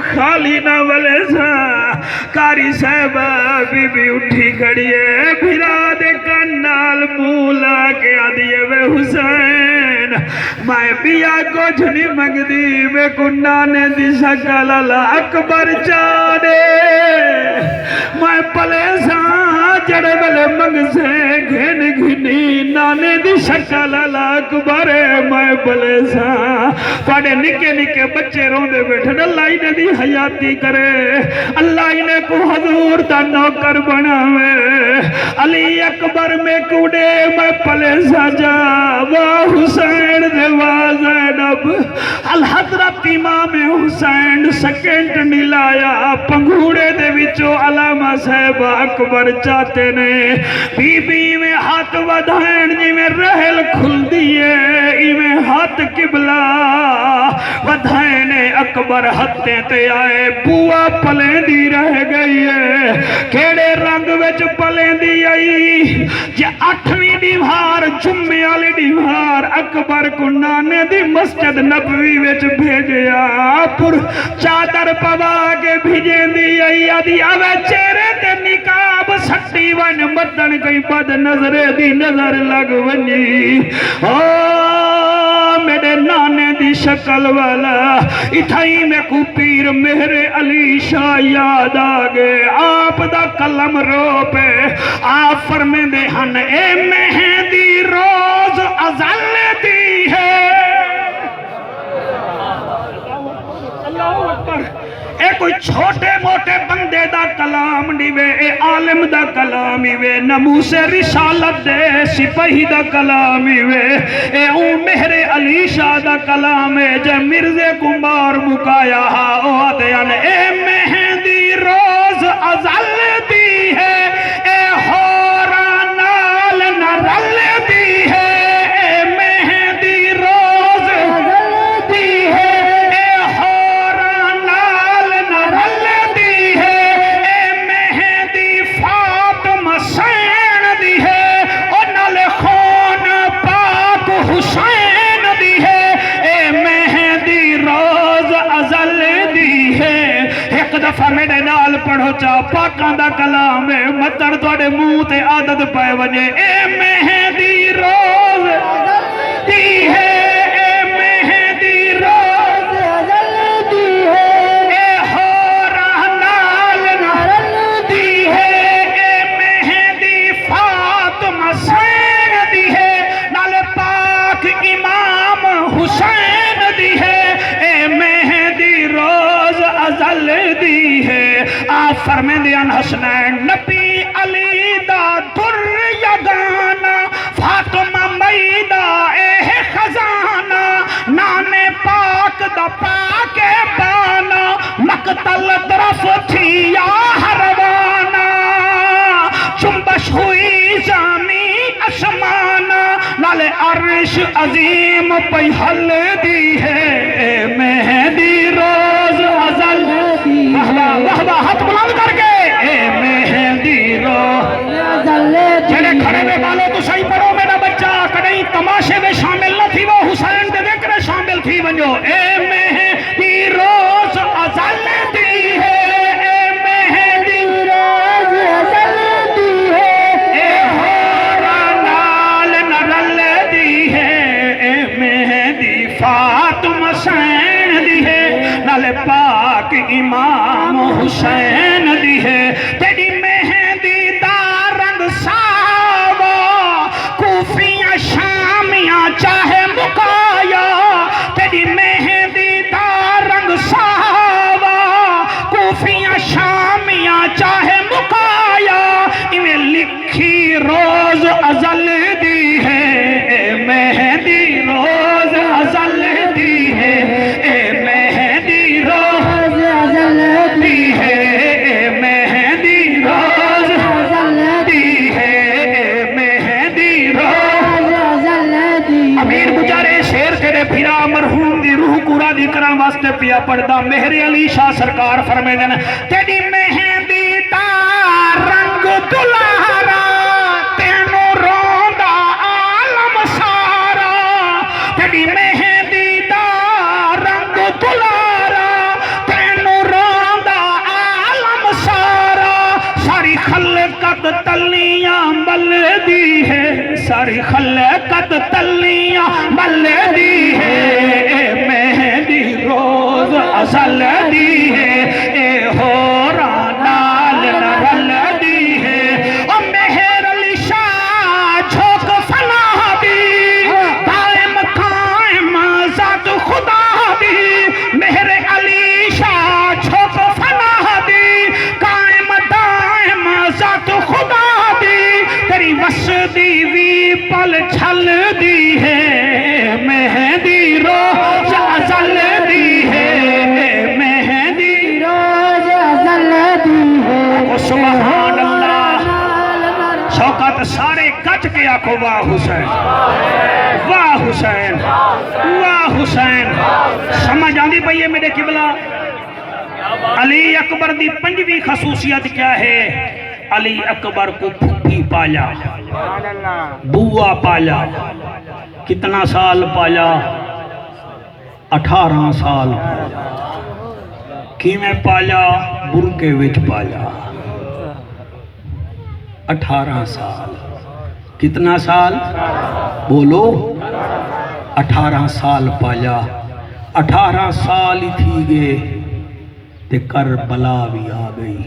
خالی نہ ولے سا کاری صاحبہ بی بی اٹھی کھڑیے بھرا دے کنال مولا کے آدھیے وے حسین میں بیا کچھ نہیں مگدی میں کنانے دی شکل اللہ اکبر چاڑے میں پلے سا جڑے ویلے منگ سے گھن گھنی نانے دی شکل اللہ اکبر میں پلے سا پڑے نکے نکے بچے روندے بیٹھے اللہ ہی نے دی حیاتی کرے اللہ ہی نے کو حضور دا نوکر بناوے علی اکبر میں کوڑے میں پلے سجا واہ حسین دے زینب الحضرت امام حسین سیکنڈ نلایا پنگوڑے دے وچو علامہ صاحب اکبر چاہتے نے بی بی میں ہاتھ ودھائن جی میں رہل کھل دیئے میں ہاتھ قبلہ ودھائن اکبر ہتھیں تے آئے بوا پلیں دی رہ گئی ہے کیڑے رنگ وچ پلیں دی آئی جے 8ویں دیوار جمعے والی دیوار اکبر کو نانے دی مسجد نبوی وچ بھیجیا پر چادر پوا کے بھیجیں دی آئی آدھی آوے چہرے تے نکاب سٹی ون مدن کئی بد نظرے دی نظر لگ ونی میرے نانے دی شکل والا اتھائی میں کو پیر میرے علی شاہ یاد آگے آپ دا کلم رو پہ آپ فرمیں دے ہن اے مہندی روز ازل دی ہے اللہ اکبر اے کوئی چھوٹے موٹے بندے دا کلام نہیں وے اے عالم دا کلام ہی وے نموس رسالت دے سپہی دا کلام ہی وے اے اون مہر علی شاہ دا کلام ہے جے مرزے کمبار مکایا ہا او آدھیان اے مہندی روز ازل دی ہے اے ہورا نال نرل دی ہے اے مہندی روز ازل دی ہے دفعہ میرے نال پڑھو چاہ پاکان دا کلام ہے مطر توڑے منہ تے عادت پائے وجے اے مہندی روز دی ہے اے مہندی روز دی ہے اے ہورا نال نرل دی ہے اے مہندی فاطمہ سین دی ہے نال پاک امام حسین دی ہے اے مہندی روز ازل دی ہے آپ فرمین دیان حسنین نبی علی دا در یگانا فاطمہ میدہ اے خزانہ نانے پاک دا پاک بانا مقتل طرف تھی یا حروانا چنبش ہوئی زمین اسمانا نالے عرش عظیم پہ حل دی ہے اے مہندی روز ازل وحبہ ہاتھ بلند کر کے اے مہندی روز ازل جڑے کھڑے میں بالو تو صحیح پڑھو میرا بچہ کڑیں تماشے میں شامل نہ تھی وہ حسین دے ذکر شامل تھی ونجو اے مہندی روز ازل دی ہے اے مہندی روز ازل دی ہے اے ہورا نال نرل دی ہے اے مہندی فاطمہ سین دی ہے نال پاک امام حسین دی ہے تیری مہندی دا رنگ ساوا کوفیاں شامیاں چاہے مکایا تیری مہندی دا رنگ ساوا کوفیاں شامیاں چاہے مکایا انہیں لکھی روز ازل دی ہے اے مہندی روز ازل دی ہے اے مہندی روز ازل دی ہے اے مہندی روز ازل دی ہے اے مہندی روز ازل دی امیر گجارے شیر تیرے پھرا مرحوم دی روح کورا دی کرام واسطے پیا پڑھدا مہر علی شاہ سرکار فرمے دن تیری مہندی دا رنگ دلہرا تینوں روندا عالم سارا تیری مہندی دا رنگ دلہرا تینوں تلیاں مل دی ہے ساری خلقت تلیاں مل دی ہے اے مہندی روز ازل دی ہے اے ہورا نال نرل دی ہے او مہر علی شاہ جھوک فنا دی دائم قائم ذات خدا دی مہر علی شاہ جھوک فنا دی قائم دائم ذات خدا دی تیری وسدی وی پل چھل دی ہے مہندی روز ازل دی ہے مہندی روز ازل دی ہے سبحان اللہ شوکت سارے کٹ کے آکھو واہ حسین واہ حسین واہ حسین سمجھ آندی پئی ہے میرے قبلہ علی اکبر دی پنجویں خصوصیت کیا ہے علی اکبر کو پھوپھی پالا بوا پالا کتنا سال پالا 18 سال کی میں پالا برکے وچ پالا 18 سال کتنا سال بولو 18 سال پالا 18 سال ہی تھی گئے تے کربلا بھی آ گئی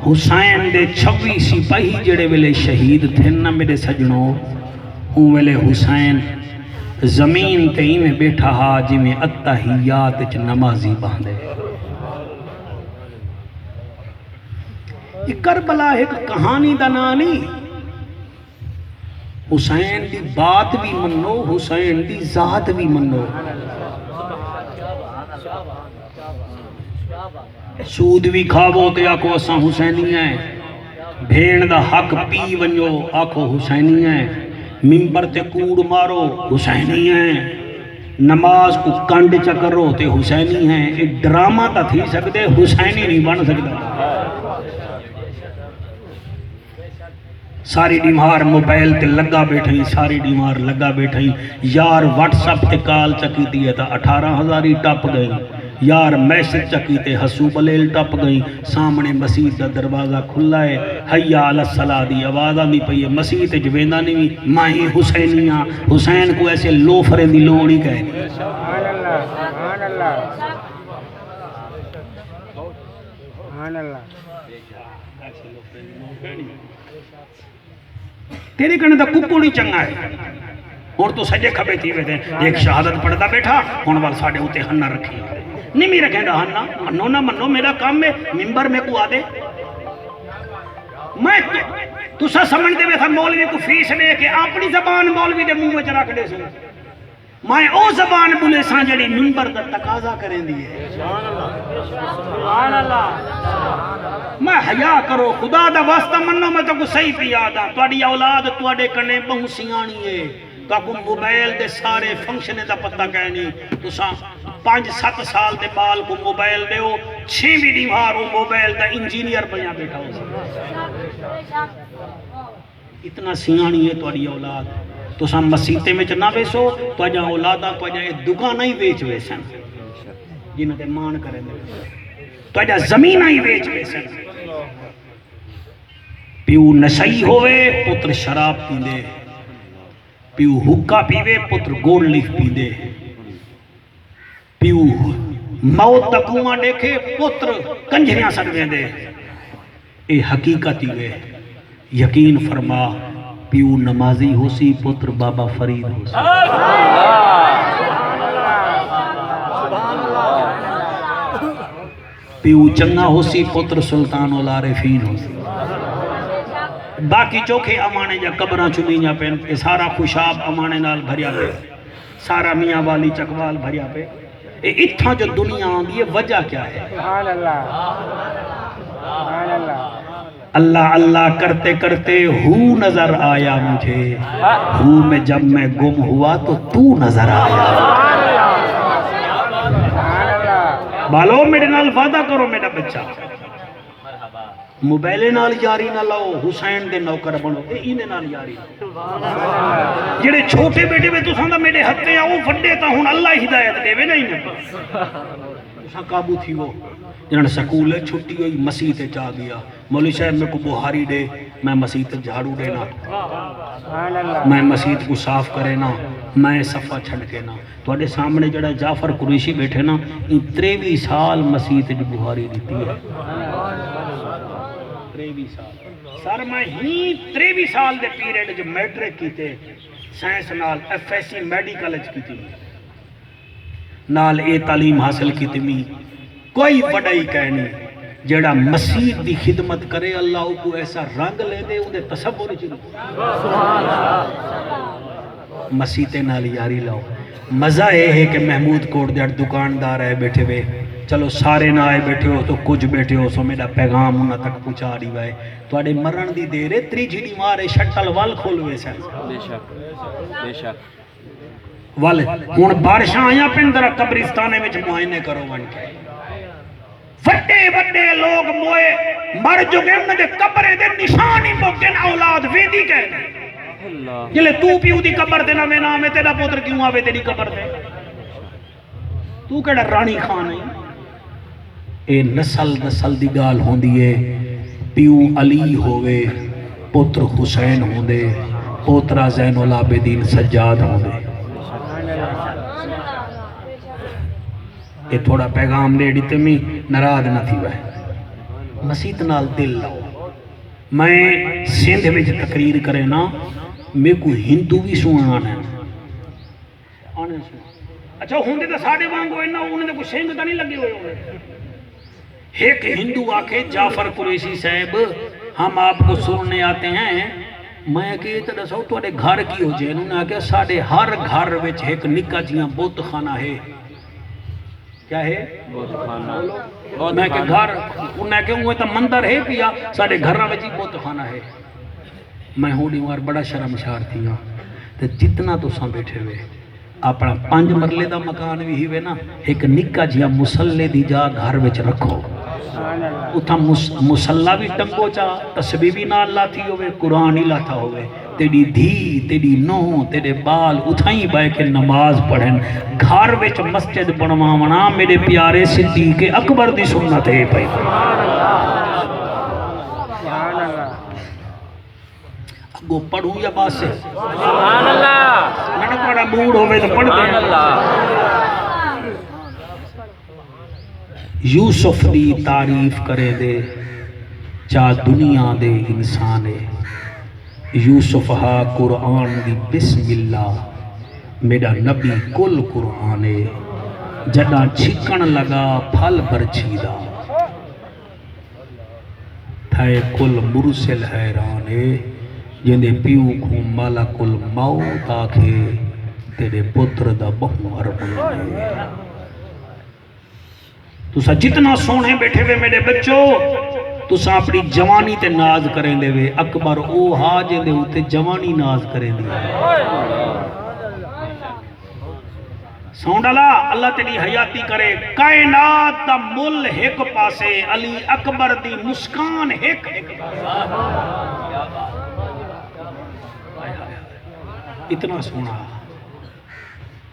حسین دے 26 سپاہی جڑے ویلے شہید تھے نا میرے سجنوں ہوں ویلے حسین زمین تے ہی میں بیٹھا ہا جی میں اتحیات چ نمازی باندھے یہ کربلا ایک کہانی دا نا نہیں حسین دی بات بھی منو حسین دی ذات بھی منو سود بھی کھاوو تے آکھو اساں حسینی ہیں بھیڑ دا حق پی ونجو آکھو حسینی ہیں ممبر تے کوڑ مارو حسینی ہیں نماز کو کنڈ چکرو تے حسینی ہیں ایک ڈرامہ تا تھی سکتے حسینی نہیں بن سکتا ساری ڈیمار موبائل تے لگا بیٹھیں ساری ڈیمار لگا بیٹھیں یار واٹس اپ تے کال چکی دیئے تا 18,000 ہی ٹپ گئی یار میسج چکی تے حسوب لیل ٹپ گئی سامنے مسیح دا دروازہ کھلا ہے حیا علی الصلاۃ دی آواز آندی پئی ہے مسیح تے جویندا نہیں ماہی حسینیاں حسین کو ایسے لوفرے دی لوڑ ہی کہے سبحان اللہ سبحان اللہ سبحان اللہ تیرے کنے دا ککڑ ہی چنگا ہے اور تو سجے کھبے تھی ویدے ایک شہادت پڑھتا بیٹھا ہون وال ساڑے ہوتے ہنہ رکھی نہیں میرا کہندہ ہنہ منو نہ منو میرا کام میں ممبر میں کو آدے میں تو سا سمجھ دے میں تھا مولوی کو فیس لے کے اپنی زبان مولوی دے منہ میں چرا کھڑے سن میں او زبان بولے ساں جڑی ممبر دا تقاضا کریں دیئے سبحان اللہ میں حیا کرو خدا دا واسطہ منو میں تو کو صحیح پی آدھا توڑی اولاد توڑے کنے بہو سیانی ہے تو کو موبائل دے سارے فنکشنے دا پتہ کہنی تو ساں 5-7 سال دے بال کو موبائل دے ہو 6 دیوار ہو موبائل دا انجینئر بنیا بیٹھا ہو اتنا سیانی ہے توڑی اولاد تو ساں مسیطے میں چنا بیسو تو اجاں اولادا تو اجاں دکانہ ہی بیچ بیسن جنہوں دے مان کریں دے تو اجاں زمینہ ہی بیچ بیسن پیو نشئی ہوئے پتر شراب پیندے پیو حکا پیوے پتر گول لیف پیندے پیو موت تکومہ دیکھے پتر کنجریاں سڑوے دے اے حقیقتی وے یقین فرما پیو نمازی ہو سی پتر بابا فرید ہو سی پیو چنگا ہو سی پتر سلطان العارفین ہو سی باقی چوکھے امانے جا قبران چمی جا پہ سارا خوشاب امانے نال بھریا پہ سارا میاں والی چکوال بھریا پہ اتھا جو دنیا آنگی ہے وجہ کیا ہے سبحان اللہ سبحان اللہ اللہ اللہ کرتے کرتے ہو نظر آیا مجھے ہو میں جب میں گم ہوا تو تو نظر آیا بالو میرے نال وعدہ کرو میرا بچہ موبائلے نال یاری نہ لاؤ حسین دے نوکر بنو اینے نال یاری جڑے چھوٹے بیٹے میں تو ساندہ میرے ہتھے آؤ فڈے تا ہون اللہ ہدایت دے وے نہیں تسا قابو تھی وہ جنہاں سکول ہے چھٹی ہوئی مسیح تے چاہ گیا مولوی صاحب میں کو بہاری دے میں مسیح تے جھاڑو دینا میں مسیح کو صاف کرے نا میں صفحہ چھڑ کے نا تو سامنے جڑا جعفر قریشی بیٹھے نا ان 23 سال مسیح تے جو بہاری دیتی ہے 23 سال سر میں ہی 23 سال دے پیریڈ جو میٹرک کیتے سائنس نال ایف ایس سی میڈیکل کیتی نال اے تعلیم حاصل کیتی می کوئی وڈائی کہنی جڑا مسیح دی خدمت کرے اللہ کو ایسا رنگ لے دے انہیں تصور مسیح تے نال یاری لاؤ مزہ یہ ہے کہ محمود کوٹ دے دکاندار آئے بیٹھے ہوئے چلو سارے نہ آئے بیٹھے ہو تو کچھ بیٹھے ہو سو میرا پیغام انہاں تک پہنچا رہی وائے تو آڑے مرن دی دیرے تری جھڑی مارے شٹل وال کھول ہوئے سن بے شک بے شک والے ہون بارشاں آیا پندرہ قبرستانے میں معائنے کرو ون کے وڈے وڈے لوگ موئے مر جو گئے انہیں دے قبرے دے نشانی موکن اولاد ویدی کہنے جلے تو پیو دی قبر دے نامے نامے تیرا پوتر کیوں آوے تیری قبر دے تو کہڑا رانی خان ہے اے نسل دی گال ہون دیئے پیو علی ہوئے پوتر حسین ہون دے پوترہ زین العابدین سجاد ہون دے یہ تھوڑا پیغام دے دیتے میں نراض نہ تھی وے مسیت نال دل لاؤ میں سندھ میں تقریر کرے نا میں کو ہندو بھی سننا ہے اچھا ہوندے تو ساڑھے وانگو ہے نا انہیں کو سنگ تا نہیں لگے ہوئے ہوئے ایک ہندو آکے جعفر قریشی صاحب ہم آپ کو سننے آتے ہیں میں کہ تو دسو تو گھر کی ہو جائے انہوں نے آکے ساڑھے ہر گھر وچ ایک نکا جیاں بوت خانہ ہے کیا ہے میں کہ گھر انہیں کہ وہ تو مندر ہے پیا ساڑھے گھر وچی بوت خانہ ہے میں ہوڑی وار بڑا شرمشار تھی ہوں تو جتنا تو ساں بیٹھے ہوئے اپنا 5 مرلے دا مکان بھی ہوئے نا ایک نکا جیا مسلے دی جا گھر وچ رکھو اتھا مسلح بھی ٹنگو چا تسبیح بھی نہ اللہ تھی ہوئے قرآن ہی لاتا ہوئے تیری دھی تیری نو تیرے بال اتھائیں بائے کے نماز پڑھیں گھر وچ مسجد بنواونا میرے پیارے صدیق اکبر دی سنت ہے پائی وہ پڑھوں یا بات سے سبحان اللہ میں نے پڑھا موڑ ہوئے تو پڑھ دیں یوسف دی تعریف کرے دے چاہ دنیا دے انسانے یوسف ہا قرآن دی بسم اللہ میرا نبی کل قرآنے جڑا چھکن لگا پھل برچیدہ تھائے کل مرسل حیرانے جندے پیو کو ملک الموت آکھے تیرے پتر دا بہو عربانے تو سا جتنا سونے بیٹھے ہوئے میرے بچوں تو سا اپنی جوانی تے ناز کریں دے وے اکبر او ہا جندے ہوتے جوانی ناز کریں دے سونڈالا اللہ تیری حیاتی کرے کائنات دا مل ایک پاسے علی اکبر دی مسکان ایک اتنا سونا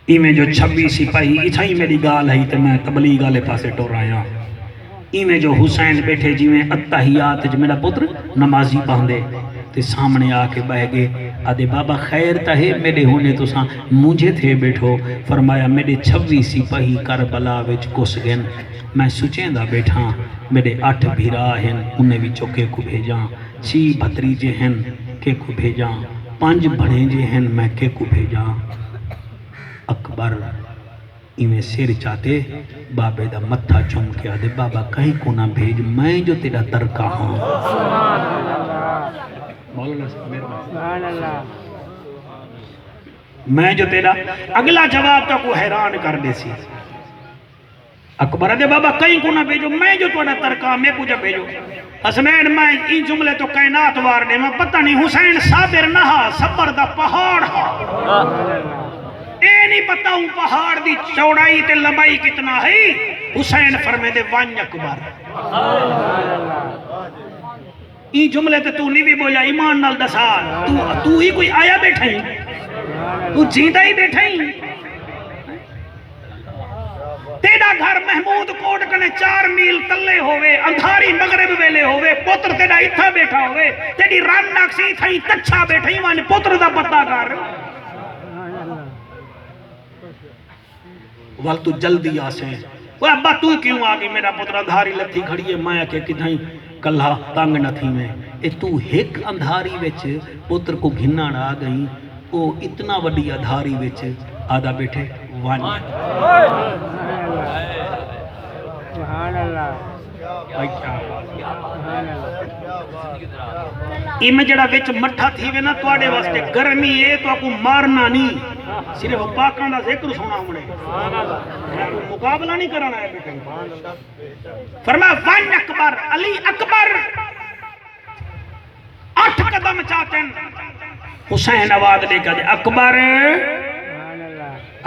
ایمیں جو 26 سپاہی اتھائی میری گال ہے تو میں تبلیغ والے پاسے ٹور آیا ایمیں جو حسین بیٹھے جی میں اتحیات جو میرا پتر نمازی باندھے تے سامنے آ کے بہ گئے آدھے بابا خیر تا ہے میرے ہونے تو ساں مجھے تھے بیٹھو فرمایا میرے 26 سپاہی کربلا وچ کس گئن میں سچیں دا بیٹھا میرے 8 بھیرا ہیں انہیں بھی چوکے کو بھیجاں 6 بھتریجے ہیں کے کو بھیجاں 5 بڑھیں جے ہیں میں کے کو بھیجاں اکبر ایمیں سیر چاہتے بابے دا متھا چوم کے آدھے بابا کہیں کو نہ بھیج میں جو تیرا ترکا ہوں میں جو تیرا اگلا جواب تا کو حیران کر دے سی اکبر آدھے بابا کہیں کو نہ بھیجو میں جو تیرا ترکا میں کو جب بھیجو حسنین میں این جملے تو کائنات وارنے میں پتہ نہیں حسین صابر نہا صبر دا پہاڑ ہا اے نہیں پتہ ہوں پہاڑ دی چوڑائی تے لمبائی کتنا ہے حسین فرمے دے وانج اکبر این جملے تے تو نہیں بھی بولا ایمان نال دسا تو ہی کوئی آیا بیٹھا ہی تو جیندہ ہی بیٹھا ہی تیرا گھر محمود کوٹ کنے 4 میل تلے ہوئے اندھاری مغرب ویلے ہوئے پتر تیرا اتھا بیٹھا ہوئے تیری رن ناکسی تھائی تچھا بیٹھا ہی وان پتر دا پتہ کر وال تو جلدی آسے وہ ابا تو کیوں آگی میرا پتر اندھاری لتھی کھڑی ہے مایا کہ کتھائیں کلہا تانگ نہ تھی میں اے تو ایک اندھاری وچ پتر کو گھننا نہ آگئی او اتنا وڈی اندھاری وچ آدھا بیٹھے وانی سبحان اللہ ایم جڑا وچ مٹھا تھی وے نا تواڈے واسطے گرمی ہے تو آپ مارنا نہیں صرف پاکاں دا ذکر سونا ہونے مقابلہ نہیں کرانا ہے بیٹے فرمایا ون اکبر علی اکبر 8 قدم چاہتے ہیں حسین آواز لے کر اکبر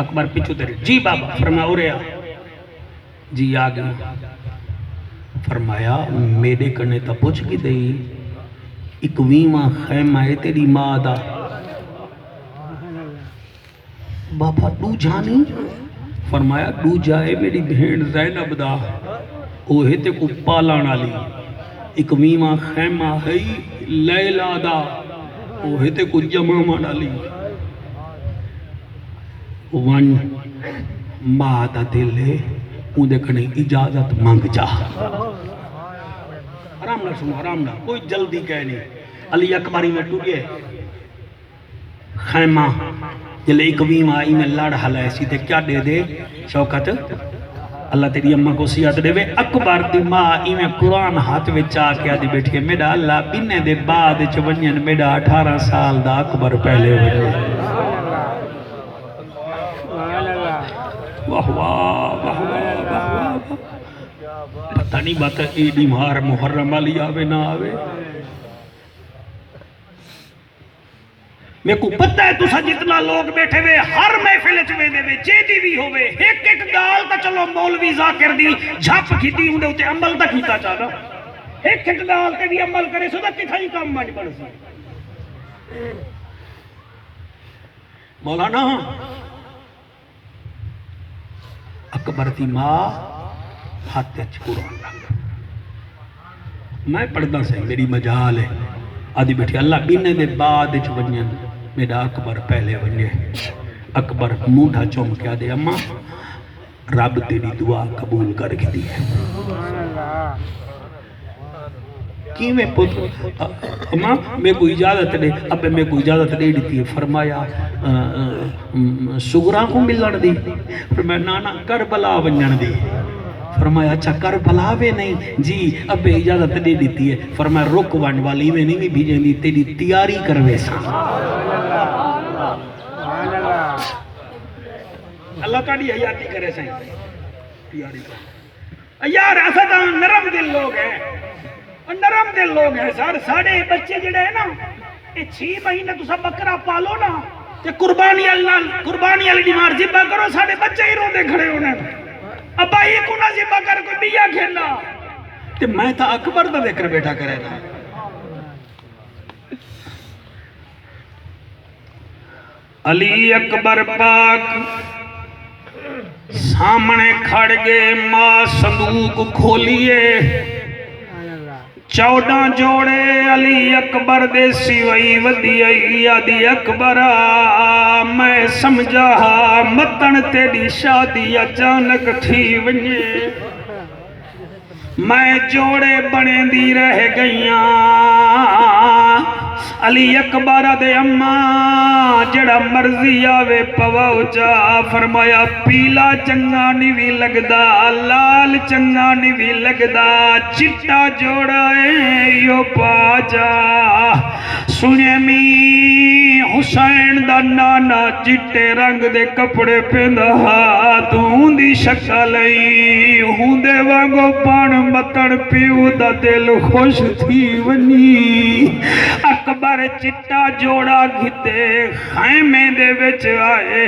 اکبر پیچھو تیرے جی بابا فرمایا اورے آ جی آگے فرمایا میرے کرنے تا پوچھ کی دئی ایک ویمہ خیمہ ہے تیری ماں دا بابا دو جانی فرمایا دو جائے میری بہن زینب دا اوہے تے کو پالانا لی ایک ویمہ خیمہ ہے لیلہ دا اوہے تے کو جمع مانا لی ون ماں دا دلے اون دیکھنے اجازت مانگ جا آرام نہ سنو آرام نہ کوئی جلدی کہہ نہیں علی اکبری میں ٹوٹے خیمہ جلے ایک ویم آئی میں لڑ حل ایسی تے کیا دے دے شوکت اللہ تیری اممہ کو سیات دے وے اکبر دی ماں ایمیں قرآن ہاتھ وچا کیا دی بیٹھی ہے میڈا اللہ بینے دے بعد چونین میڈا 18 سال دا اکبر پہلے ہوئے واہ واہ واہ واہ پتہ نہیں بات ایڈی مہار محرم علی آوے نہ آوے میں کو پتہ ہے تُسا جتنا لوگ بیٹھے ہوئے ہر محفل چوے دے وے جیدی بھی ہوئے ایک گال تا چلو مولوی ذاکر دی جھپ کھیتی ہوں دے ہوتے عمل تا کھیتا چاہتا ایک گال تے بھی عمل کرے سو دا کتھائی کام مانج بڑھ سی مولانا اکبر دی ماں ہاتھ اچھ قرآن لگ میں پڑھتا سے میری مجال ہے آدھی بیٹھی اللہ بینے دے بعد اچھ ونین میرا اکبر پہلے ونیے اکبر موڑا چوم کیا دے اماں رب تیری دعا قبول کر کے دی ہے کی میں پتر اماں میں کو اجازت دے اب میں کو اجازت دے دیتی ہے فرمایا سگرہ کو ملن دی فرمایا نانا کربلا ونجن دی فرمایا اچھا کربلا وے نہیں جی اب اجازت دے دیتی ہے فرمایا رک ون والی میں نہیں بھیجیں دی تیری تیاری کروے سا اللہ تعالی حیاتی کرے سائیں تیاری کر یار ایسا تو نرم دل لوگ ہیں نرم دل لوگ ہیں سر ساڑھے بچے جڑے ہیں نا یہ 6 مہینے تو سب بکرہ پالو نا کہ قربانی اللہ دیمار ذبح کرو ساڑھے بچے ہی روندے کھڑے ہونے ابا یہ کنا ذبح کر کوئی بیا کھیلنا کہ میں تا اکبر دا ذکر بیٹھا کرے نا علی اکبر پاک سامنے کھڑ گئے ماں صندوق کھولیے 14 جوڑے علی اکبر دے سیوئی ودی آدھی اکبرہ میں سمجھا متن تیری شادی اچانک تھی ونجے میں جوڑے بنے دی رہ گئیاں علی اکبر دے اماں جڑا مرضی آوے پواؤ جا فرمایا پیلا چنگا نہیں لگدا لال چنگا نہیں لگدا چٹا جوڑا ہے یو پا جا سنے می حسین دا نانا چٹے رنگ دے کپڑے پہندا تو دی شکل ای ہوندے وانگو پان متن پیو دا دل خوش تھی ونی اکبر چٹا جوڑا گھتے خیمے دے وچ آئے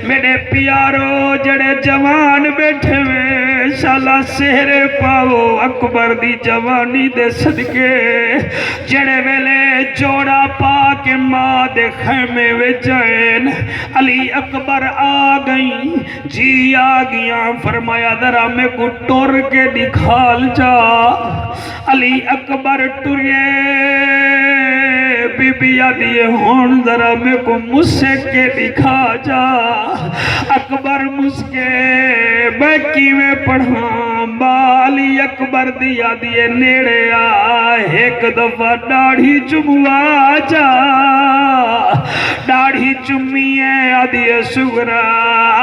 میرے پیارو جڑے جوان بیٹھے میں شالا سہرے پاؤ اکبر دی جوانی دے صدقے جڑے ویلے جوڑا پا کے ماں دے خیمے وچ آئے علی اکبر آ گئیں جی آ گیاں فرمایا ذرا میں کو ٹور کے دکھال جا علی اکبر ٹرے بی بی آدھیے ہون ذرا میں کو مسک کے دکھا جا اکبر مسکے میں کیویں پڑھاں بالی اکبر دیا دیے نیڑے آ ایک دفعہ ڈاڑھی چموا جا ڈاڑھی چمیے آدھیے سگرا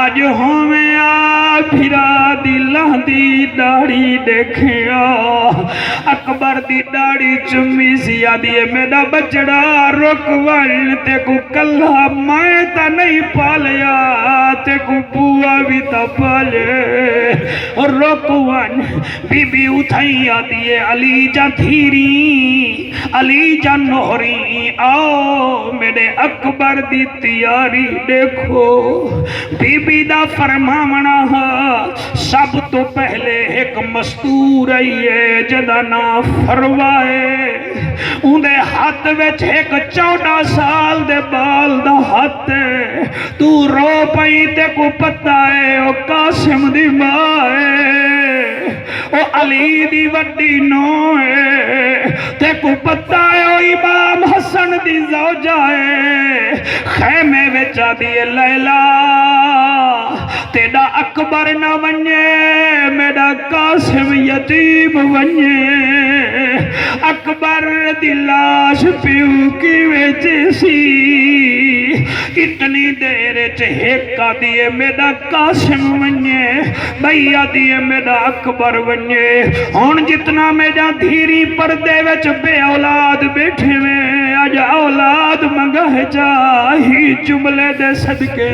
آج ہومیں آ پھرا دی لہدی ڈاڑھی دیکھیں اکبر دی ڈاڑھی چمی سی آدھیے میرا بچڑا رکوان تے کو کلہ میں تا نہیں پالیا تے کو بوا بھی تا پالے رکوان بی بی اٹھائی آدھیے علی جان تھیری علی جان نوری آؤ میرے اکبر دی تیاری دیکھو بی بی دا فرماونا سب تو پہلے ایک مستور آئیے جدا نا فروائے اندے ہاتھ وچ ایک 14 سال دے بال دا ہاتھ تو رو پئی تے کو پتہ ہے او قاسم دی ماں او علی دی وڈی نو ہے تے کو پتہ ہے او امام حسن دی زوجہ ہے خیمے وچا دیے لیلا تیڑا اکبر نہ ونجے میرا قاسم یتیم ونجے اکبر دی لاش پیو کی وجہ سی اتنی دیر چہکا دیے میرا قاسم ونجے بھیا دیے میرا اکبر ونجے ہون جتنا میرا دھیری پردے وچ بے اولاد بیٹھے میں آج اولاد منگا جاہی جملے دے صدقے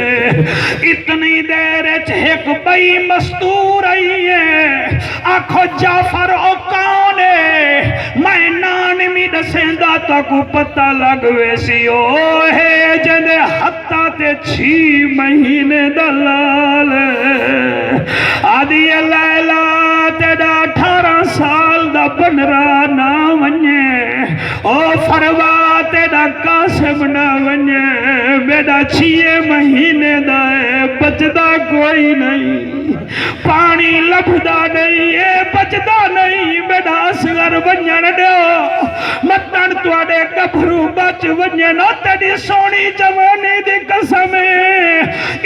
اتنی دیر ایک بئی مستور آئی ہے آنکھو جعفر او کون ہے میں نانمی دسیندہ تک پتہ لگوے سی او ہے جنے ہتھا تے 6 مہینے دلال آدھی لیلہ تیڑا 18 سال دا بنرا نہ ونجے او فروا تیڑا قاسم نہ ونجے میرا 6 مہینے دا بچدا کوئی نہیں پانی لبھدا نہیں اے بچدا نہیں میرا اصغر ونجن دیو مطن توڑے گبھرو بچ ونجن تیڑی سونی جوانی دی قسم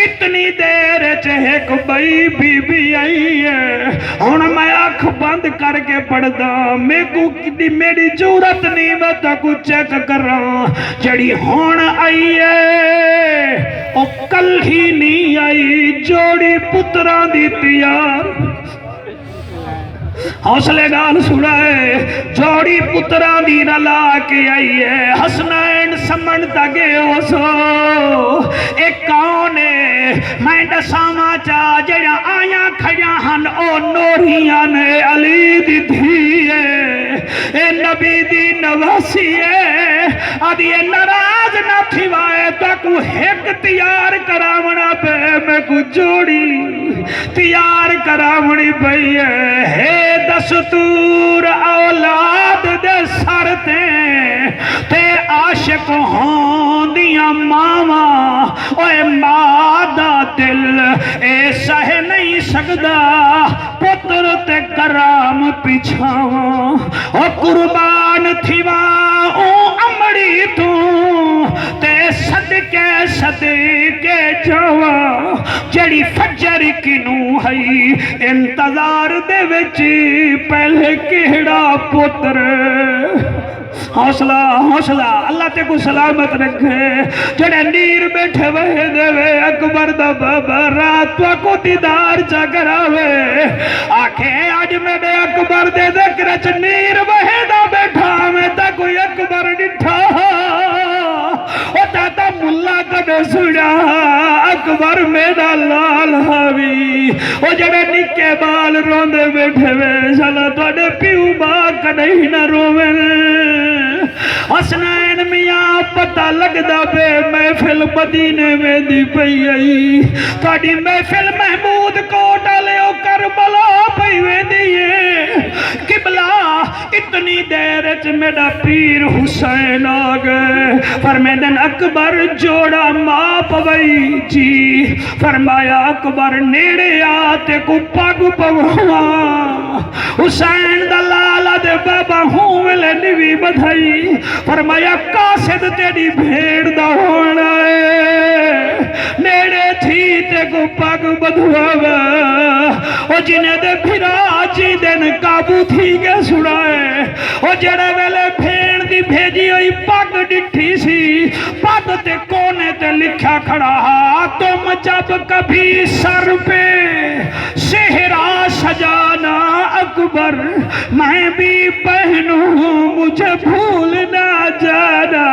اتنی دیر ایک بئی بی بی آئی ہے ہون میں آنکھ بند کر کے پڑھدا میں کو میری جورت نہیں میں تا کو چیک کر رہا جڑی ہون آئی ہے او کل ہی نہیں آئی جوڑی پتران دی تیار حوصلے گال سڑائے جوڑی پتران دی رلا کے آئی ہے حسنین سمن تگے ہو سو ایک کون ہے میں دساما چا جڑا آیا کھڑیا ہن او نوریاں نے علی دی دھی ہے اے نبی دی نواسی ہے آدھی ناراض نہ تھیوائے تو کو ایک تیار کراونا پہ میں کو جوڑی تیار کراونی پئی ہے دستور اولاد دے سرتے تے عاشق ہون دیاں ماما اوے مادہ دل اے سہ نہیں سکدا پتر تے کرام پیچھاواں او قربان تھیواں او امڑی تو تے صدقے جاواں جڑی فجر کنو ہے انتظار دے وچ پہلے کیڑا پتر حوصلہ حوصلہ اللہ تے کو سلامت رکھے جڑے نیر بیٹھے وے دے اکبر دا بابا رات کو دیدار چا کراوے آکھے آج میرے اکبر دے ذکر چ نیر وے دا بیٹھا میں تا کوئی اکبر ڈٹھا او تا ملا کدے سڑا اکبر میرا لال ہاوی او جڑے نکے بال روندے بیٹھے وے سالا تواڈے پیو ماں کدے نہ روویں حسنین میاں پتہ لگدا پے محفل مدینے میں دی پئی آئی تہاڈی محفل محمود کوٹ والےو کربلا پئی ویندی ہے قبلہ اتنی دیر وچ میرا پیر حسین آ گئے فرمیدن اکبر جوڑا ماں پوئی جی فرمایا اکبر نیڑے آتے کو پاگ پواں حسین دا لالا دے بابا ہوں ویلے نوی بدھائی فرمایا قاصد تیری بھیڑ دا ہونا ہے نیڑے تھی تے کو پاگ بدھواوا او جنہیں دے پھرا جی دن قابو تھی گے سڑائے او جڑے ویلے بھیڑ دی بھیجی ہوئی پاگ ڈٹھی سی پاگ تے کونے تے لکھا کھڑا تم جب کبھی سر پہ صحرا سجانا اکبر میں بھی پہنوں مجھے بھول نہ جانا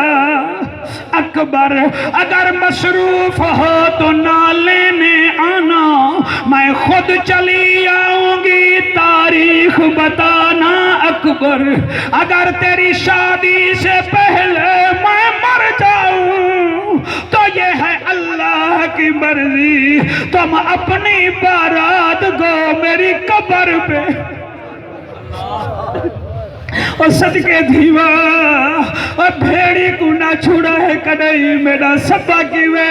اکبر اگر مصروف ہو تو نہ لینے آنا میں خود چلی آؤں گی تاریخ بتانا اکبر اگر تیری شادی سے پہلے میں مر جاؤں تو یہ ہے اللہ کی مرضی تم اپنی بارات کو میری قبر پہ اور صدقے دھیوا اور بھیڑی کو نہ چھوڑا ہے کدئی میرا سبا کی وے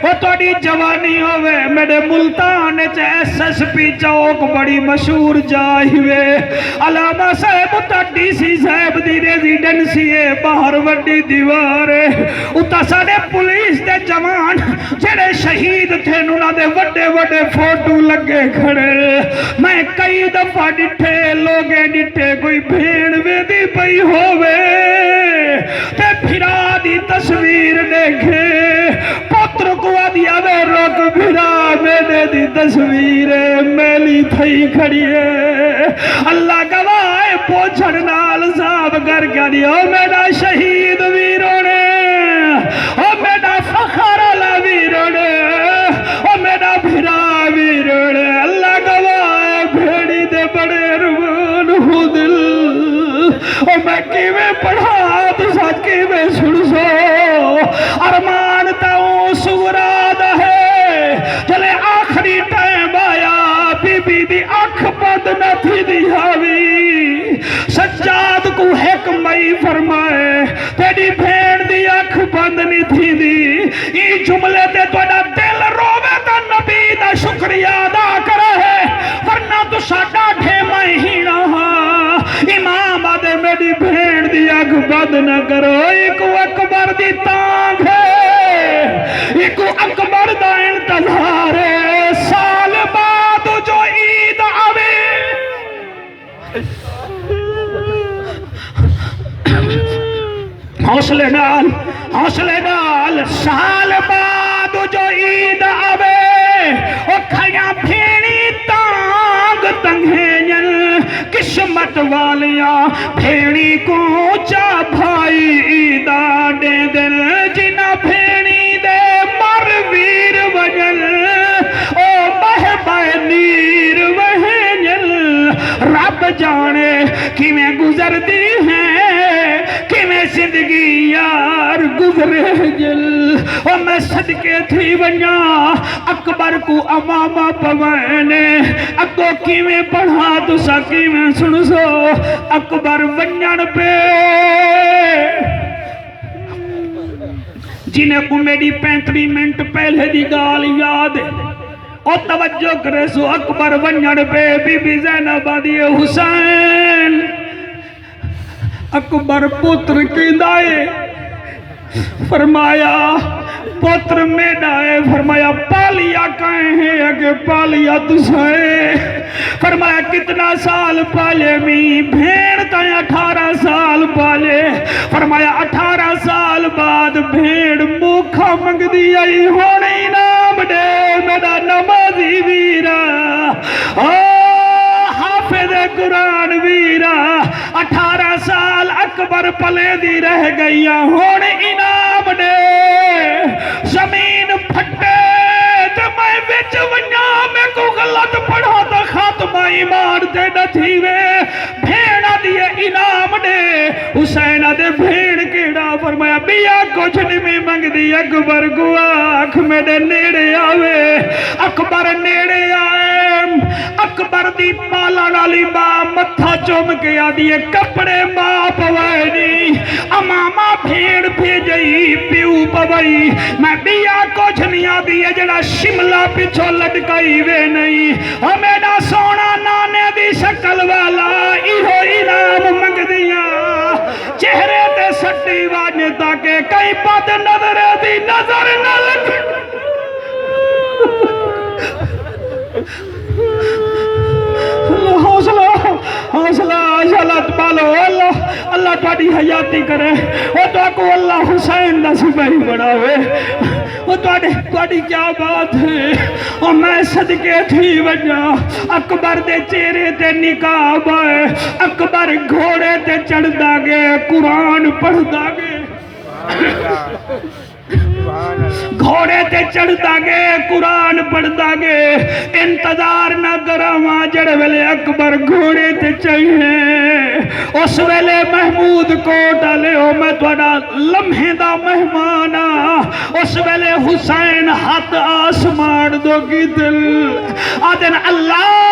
اور توڑی جوانی ہوئے میرے ملتان ایس ایس پی چوک بڑی مشہور جائی وے علامہ صاحب اتا ڈی سی صاحب دی ریزیڈنسی ہے باہر وڈی دیوارے اتا ساڑے پولیس دے جوان جڑے شہید تھے نونا دے وڈے وڈے فوٹو لگے کھڑے میں کئی دفعہ ڈٹھے لوگے ڈٹھے کوئی بھیڑ ویدی پئی ہوئے تے پھرا دی تصویر دیکھے پتر کو آدیا وے روک پھرا میرے دی تصویر میلی تھئی کھڑی ہے اللہ گواہ پوچھڑ نال صاحب کر کے دیا میرا شہید ویروں نے او میرا فخر اللہ ویروں نے او میرا بھرا ویروں نے اللہ گواہ بھیڑی دے بڑے روان ہو دل او میں کیویں پڑھا تو سچ کیویں سن سو ارمان تاؤں سوراد ہے چلے آخری ٹائم آیا بی بی دی آنکھ بند نہ تھی دی ہاوی سجاد کو حکمئی فرمائے تیری بھیڑ دی آنکھ بند نہیں تھی دی یہ جملے تے توڑا دل روے تا نبی دا شکریہ ادا کرا ہے ورنہ تو ساڑا ڈھیمہ ہی نہ امام آدھے میری بھیڑ دی آنکھ بند نہ کرو ایک اکبر دی تانگ ہے ایک اکبر دا انتظار ہے سال بعد جو عید آوے حوصلے نال سال بعد جو عید آوے او کھڑیاں بھیڑی تانگ تنگھینن قسمت والیاں بھیڑی کو چا بھائی عیدہ دے دن جنہ بھیڑی دے مر ویر وجل او بہ بہ نیر وہنجل رب جانے کیویں گزر دی ہیں کیویں زندگی یار گزرے جل او میں صدقے تھی ونیا اکبر کو امامہ پوائنے اکو کیویں پڑھا تو ساکی میں سن سو اکبر ونیان پہ جنہیں کو میری 35 منٹ پہلے دی گال یاد ہے اور توجہ کرے سو اکبر ونیان پہ بی بی زینب آدھی حسین اکبر پتر کی دائے فرمایا پتر میڈا ہے فرمایا پالیا کہیں ہیں اگر پالیا تسائے فرمایا کتنا سال پالے میں بھیڑ تائیں 18 سال پالے فرمایا 18 سال بعد بھیڑ موکھا منگ دی آئی ہونے نام دے میرا نمازی ویرا حافظ قرآن ویرا 18 سال اکبر پلے دی رہ گئیا ہونے انام دے زمین پھٹے تے میں وچ ونیا میں کو غلط پڑھا تا خاتمہ ایمان دے نہ تھی وے بھیڑا دیئے انام دے حسین دے بھیڑ فرمایا بیا کچھ نہیں منگدی اکبر کو آنکھ میرے نیڑے آوے اکبر نیڑے آئے اکبر دی پالا نالی ماں متھا چوم کے آدھی کپڑے ماں پوائنی اماما بھیڑ بھیجئی پیو پوئی میں بیا کچھ نہیں آدھی جڑا شملہ پچھو لٹکائی وے نہیں میرا سونا نانے دی شکل والا ایہو انعام منگ دیا چہرے تے سٹی واجنے تاکہ کئی پت نظر دی نظر نہ لگ حوصلہ حوصلہ اللہ تبالو اللہ تواڈی حیاتی کرے وہ تو کو اللہ حسین دا سپاہی بڑھاوے وہ تواڈی کیا بات ہے اور میں صدقے تھی وجہ اکبر دے چہرے تے نقاب ہے اکبر گھوڑے تے چڑھ دا گے قرآن پڑھ دا گے گھوڑے تے چڑھ دا گے قرآن پڑھ دا گے انتظار نہ کراما جڑ ویلے اکبر گھوڑے تے چڑھے اس ویلے محمود کو ڈالے ہو میں تھوڑا لمحے دا مہمانا اس ویلے حسین ہاتھ آسمان دو کی دل آدن اللہ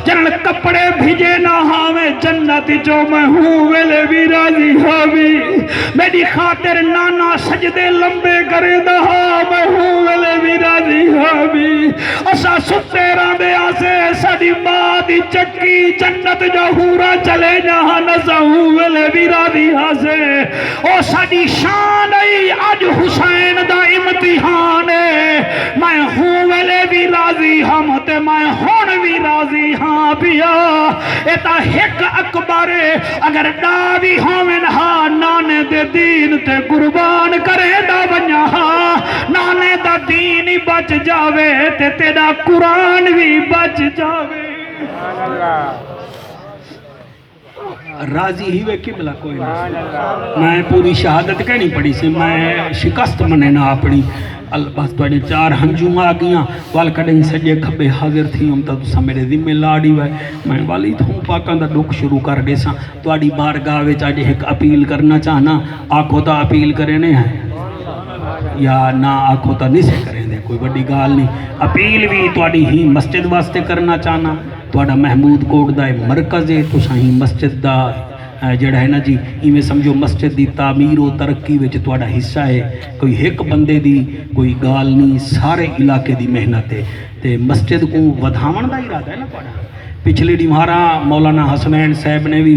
جنن کپڑے بھیجے نہ ہاویں جنت جو میں ہوں ویلے بھی راضی ہوئی میری خاطر نانا سجدے لمبے کرے دہا میں ہوں ویلے بھی راضی ہوئی اسا ستے راندے آسے ساڑی ماں دی چکی جنت جو ہورا چلے جہاں نسا ہوں ویلے بھی راضی آسے او ساڑی شان ای آج حسین دا امتحان ہے میں ہوں ویلے بھی راضی ہم تے میں ہون بھی راضی ہاں پیا ایتا ہک اکبر اگر ڈاوی ہومن ہاں نانے دے دین تے قربان کرے دا بنیا ہاں نانے دا دین ہی بچ جاوے تے تیرا قرآن بھی بچ جاوے راضی ہی وے قبلہ کوئی نہیں میں پوری شہادت کہنی پڑی سے میں شکست منے نہ اپنی بس تو چار ہنجوں آ گیاں وال کڑیں سجے کھپے حاضر تھی ہم تا تسا میرے ذمہ لاڑی وے میں والی ہوں پاکاں دا دکھ شروع کر دے ساں تواڈی بارگاہ وچ اج ایک اپیل کرنا چاہنا آکھو تا اپیل کرے نے ہے یا نہ آکھو تا نہیں سے کریں دے کوئی بڑی گال نہیں اپیل بھی تواڈی ہی مسجد واسطے کرنا چاہنا تواڈا محمود کوٹ دا مرکز ہے تسا ہی مسجد دا جڑا ہے نا جی ایویں سمجھو مسجد دی تعمیر و ترقی وچ تواڈا حصہ ہے کوئی ایک بندے دی کوئی گال نہیں سارے علاقے دی محنت ہے تے مسجد کو ودھاون دا ارادہ ہے نا تواڈا پچھلی ڈیمہارا مولانا حسنین صاحب نے بھی